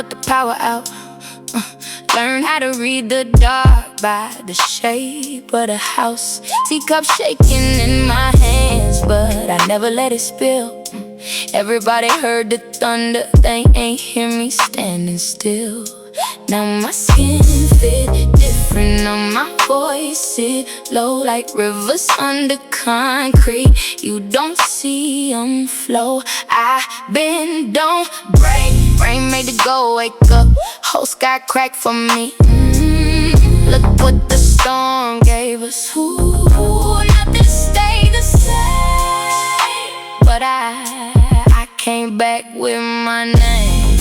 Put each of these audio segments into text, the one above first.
with the power out. Learn how to read the dark by the shape of the house. Teacup shaking in my hands, but I never let it spill. Everybody heard the thunder, they ain't hear me standing still. Now my skin fit different, now my voice sit low like rivers under concrete. You don't see them flow. I bend, don't break. Rain made to go, wake up. Whole sky cracked for me. Look what the storm gave us. Ooh, nothing stayed the same, but I came back with my name.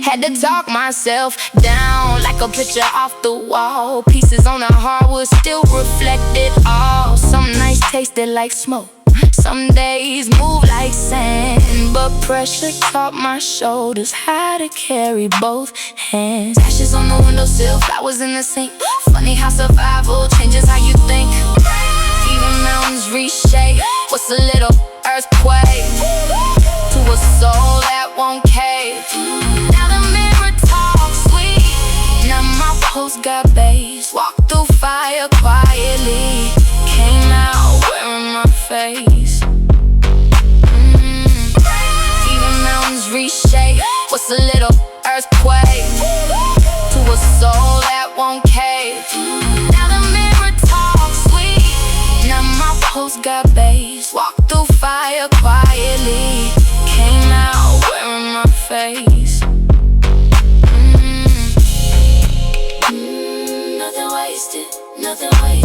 Had to talk myself down like a picture off the wall. Pieces on the hardwood still reflected all. Some nights tasted like smoke, some days move like sand, but pressure taught my shoulders how to carry both hands. Ashes on the windowsill, flowers in the sink. Funny how survival changes how you think. Even mountains reshape. What's a little earthquake to a soul that won't cave? Now the mirror talks sweet. Now my post got bass. Walk through fire quietly. Came out wearing my face. Even mountains reshape. What's a little earthquake to a soul that won't cave? Now the mirror talks sweet. Now my post got bass. Walk through fire quietly. Came out wearing my face. Nothing wasted, nothing wasted.